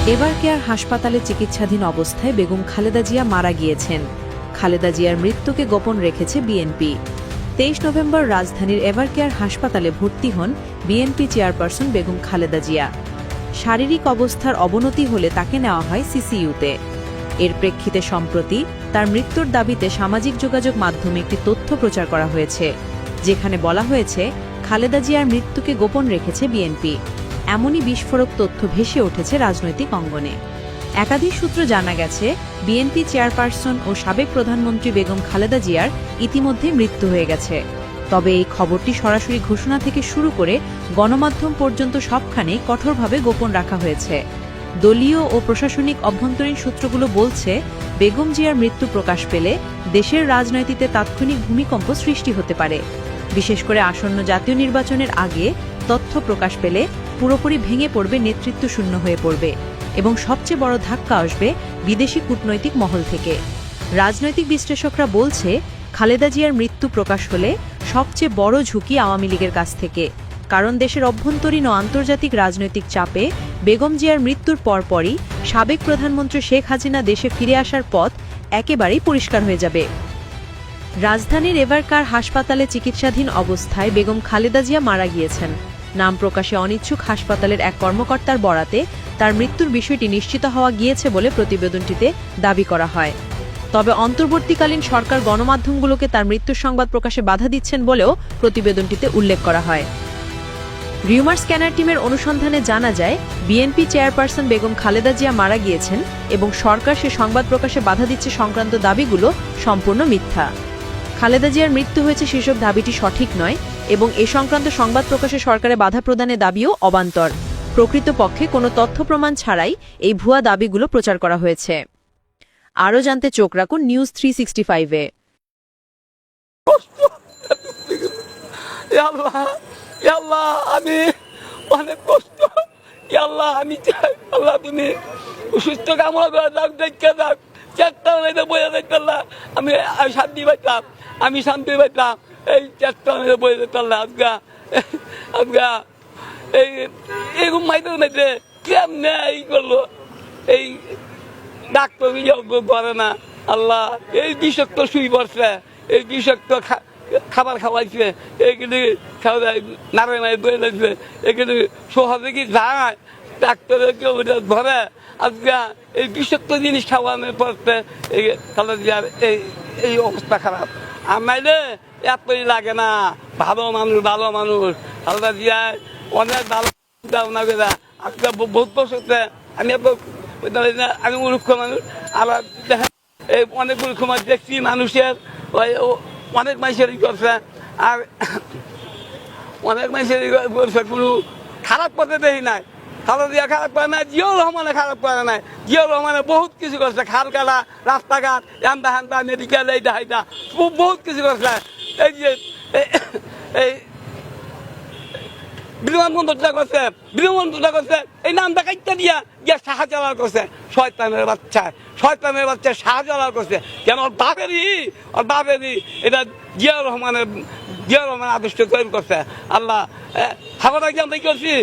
Ever care হাসপাতালে চিকিৎসাধীন অবস্থায় বেগম খালেদা জিয়া মারা গিয়েছেন। খালেদা জিয়ার মৃত্যুকে গোপন রেখেছে বিএনপি। 23 নভেম্বর রাজধানীর এভার কেয়ার হাসপাতালে ভর্তি হন বিএনপি চেয়ারপারসন বেগম খালেদা জিয়া। শারীরিক অবস্থার অবনতি হলে তাকে নেওয়া হয় সিসিইউতে। এর প্রেক্ষিতে সম্প্রতি তার মৃত্যুর দাবিতে সামাজিক যোগাযোগ মাধ্যমে একটি তথ্য প্রচার করা হয়েছে, যেখানে বলা হয়েছে খালেদা জিয়ার মৃত্যুকে গোপন রেখেছে বিএনপি। এমনই বিস্ফোরক তথ্য ভেসে উঠেছে রাজনৈতিক অঙ্গনে। একাধিক সূত্র জানা গেছে, বিএনপি চেয়ারপারসন ও সাবেক প্রধানমন্ত্রী বেগম খালেদা জিয়ার ইতিমধ্যে মৃত্যু হয়ে গেছে। তবে এই খবরটি সরাসরি ঘোষণা থেকে শুরু করে গণমাধ্যম পর্যন্ত সবখানেই কঠোরভাবে গোপন রাখা হয়েছে। দলীয় ও প্রশাসনিক অভ্যন্তরীণ সূত্রগুলো বলছে, বেগম জিয়ার মৃত্যু প্রকাশ পেলে দেশের রাজনীতিতে তাৎক্ষণিক ভূমিকম্প সৃষ্টি হতে পারে। বিশেষ করে আসন্ন জাতীয় নির্বাচনের আগে তথ্য প্রকাশ পেলে পুরোপুরি ভেঙে পড়বে, নেতৃত্ব শূন্য হয়ে পড়বে এবং সবচেয়ে বড় ধাক্কা আসবে বিদেশি কূটনৈতিক মহল থেকে। রাজনৈতিক বিশ্লেষকরা বলছে, খালেদা জিয়ার মৃত্যু প্রকাশ হলে সবচেয়ে বড় ঝুঁকি আওয়ামী লীগের কাছ থেকে, কারণ দেশের অভ্যন্তরীণ ও আন্তর্জাতিক রাজনৈতিক চাপে বেগম জিয়ার মৃত্যুর পরপরই সাবেক প্রধানমন্ত্রী শেখ হাসিনা দেশে ফিরে আসার পথ একেবারেই পরিষ্কার হয়ে যাবে। রাজধানীর এভার কেয়ার হাসপাতালে চিকিৎসাধীন অবস্থায় বেগম খালেদা জিয়া মারা গিয়েছেন। নাম প্রকাশে অনিচ্ছুক হাসপাতালের এক কর্মকর্তার বরাতে তার মৃত্যুর বিষয়টি নিশ্চিত হওয়া গিয়েছে বলে প্রতিবেদনটিতে দাবি করা হয়। তবে অন্তর্বর্তীকালীন সরকার গণমাধ্যমগুলোকে তার মৃত্যুর সংবাদ প্রকাশে বাধা দিচ্ছেন বলেও প্রতিবেদনটিতে উল্লেখ করা হয়। রিউমার স্ক্যানার টিমের অনুসন্ধানে জানা যায়, বিএনপি চেয়ারপারসন বেগম খালেদা জিয়া মারা গিয়েছেন এবং সরকার সে সংবাদ প্রকাশে বাধা দিচ্ছে সংক্রান্ত দাবিগুলো সম্পূর্ণ মিথ্যা। খালেদা জিয়ার মৃত্যু হয়েছে শীর্ষক দাবিটি সঠিক নয় এবং এ সংক্রান্ত সংবাদ প্রকাশে সরকারের বাধা প্রদানের দাবিও অবান্তর। প্রকৃতপক্ষে কোনো তথ্য প্রমাণ ছাড়াই এই ভুয়া দাবিগুলো প্রচার করা হয়েছে। আরও জানতে চোখ রাখুন নিউজ 365-এ। আল্লাহ, আমি অনেক কষ্ট। আল্লাহ, আমি চাই আল্লাহ তুমি সুস্থ কামনা করে দাও, দেখে দাও। চারটা মেয়েদের বইয়ে দেখতাম না, আমি শান্তি পাইতাম, আমি শান্তি পাইতাম। এই চারটা মেয়েদের বইয়ে দেখতাম না। আজকা আজকা এইরকম মাইতে মেয়েছে কেমনে এই করলো, এই ডাক্তার করে না। আল্লাহ, এই বিষাক্ত শুই পড়ছে, এই বিষাক্ত খাবার খাওয়াইছে, এইগুলি খাওয়া নাড়ে নাই বয়ে লাগছে, এগুলি সহজে কি যায় ডাক্তারের কেউ ধরে। আজকে এই বিষাক্ত জিনিস খাওয়ানোর পড়তে এই খালেদা জিয়ার এই অবস্থা খারাপ। আর নাইলে এতই লাগে না। ভালো মানুষ, ভালো মানুষ খালেদা জিয়ার অনেক ভালো না করে। আজকে বহুত বছর আমি মূর্খ মানুষ, আবার এই অনেক মূর্খ মানুষ দেখছি মানুষের অনেক মানুষেরই করছে, আর অনেক মানুষেরই করছে, কোনো খারাপ পথে দেখি নাই। খালেদা জিয়া খারাপ করে নাই, জিয়াউর রহমানে খারাপ করে নাই। জিয়াউর রহমানে বহুত কিছু করছে, খাল কালা, রাস্তাঘাট, এমদা হান্দা, মেডিকেল, এইটা হাইটা বহুত কিছু করছে। এই যে এই বিমানবন্দরটা করছে, বিমানবন্দরটা করছে, এই নামটা কাইটা দিয়া গিয়া শাহজালাল করছে। শয়তানের বাচ্চা, শয়তানের বাচ্চা শাহজালাল করছে। কেন? ওর বাপেরই এটা জিয়াউর রহমানের আদর্শ তৈরি করছে। আল্লাহ, হাবড়া গিয়ে আমরা করছি,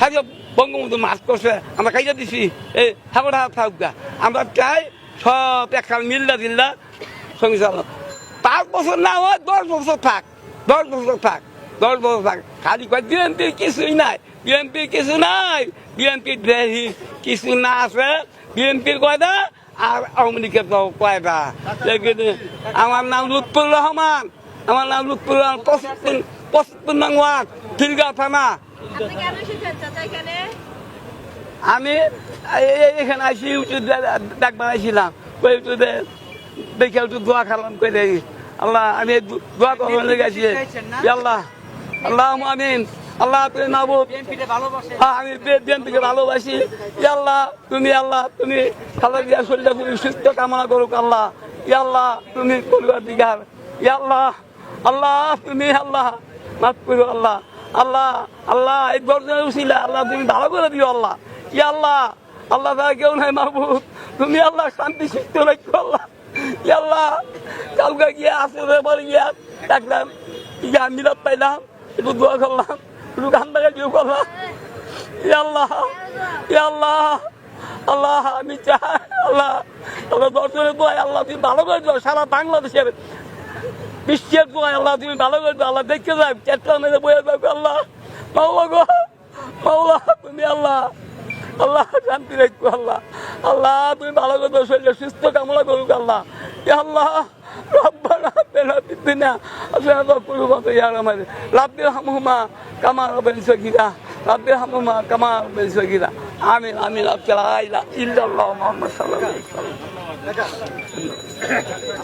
হ্যাঁ বঙ্গবন্ধু মাছ করছে, আমরা কাইটা দিছি। এই হাবড়া থাকুক, আমরা চাই সব একখান মিল্লা দিল্লা সঙ্গে চালো। 5 বছর না হয় 10 বছর থাক, 10 বছর থাক, 10 বছর থাক। খালি কয় বিএনপির কিছুই নাই, বিএনপির কিছু নাই, বিএনপির দেহি কিছু না আছে। বিএনপির কয়টা আর আওয়ামী লীগের কয়টা। আমার নাম লুৎফুর রহমান, আমার নাম লুৎফুর রহমান, 75 নং ওয়ার্ড, খিলগাঁও থানা। আমি এখানে আসি ডাকবার আসছিলাম, দেখে একটু দোয়া খালাম করে। আল্লাহ, আমি দোয়া করবার লেগে আছি। আল্লাহ, আল্লাহ আমিন। আল্লাহ তুমি মাহবুব, আমি বিএনপিকে ভালোবাসি। আল্লাহ তুমি, আল্লাহ তুমি খালেদা জিয়ার শরীরটা তুমি সুস্থ কামনা করুক। আল্লাহ, আল্লাহ তুমি পরিবার দিঘার। আল্লাহ, আল্লাহ তুমি, আল্লাহ মাফ করো। আল্লাহ, আল্লাহ, আল্লাহ এই দরজার উসিলা আল্লাহ তুমি ভালো করে দিও। আল্লাহ, আল্লাহ, আল্লাহ তারা কেউ নাই মাহবুব, তুমি আল্লাহ শান্তি সুস্থ রাখো। আল্লাহ, আল্লাহ কালকে গিয়ে আসলে পরে গিয়া ডাকলাম, গিয়া মিলাদ পাইলাম, একটু দোয়া করলাম, একটু গান টাকা কেউ করলাম। আল্লাহ, আল্লাহ আল্লাহ আমি চাই আল্লাহ আল্লাহ দর্শনের দোয়াই আল্লাহ তুমি ভালো করে দাও সারা বাংলাদেশের বিশ্বের দোয়াই আল্লাহ তুমি ভালো করে দাও আল্লাহ দেখতে যাও চেষ্টা মেরে বয়ে যাও আল্লাহ মাওলা গো মাওলা তুমি আল্লাহ আল্লাহ শান্তি রাখবো আল্লাহ আল্লাহ তুমি ভালো করে দাও শরীরে সুস্থ কামনা করুক আল্লাহ ইয়া আল্লাহ রব্বানা আতিনা ফিদ দুনিয়া হাসানাতাও ওয়া ফিল আখিরাতি হাসানাতাও রাব্বির হামহুমা কামা রাব্বায়ানি সগীরা রাব্বির হামহুমা কামা রাব্বায়ানি সগীরা আমিন আমিন লা ইলাহা ইল্লাল্লাহ মুহাম্মাদ সাল্লাল্লাহু আলাইহি ওয়াসাল্লাম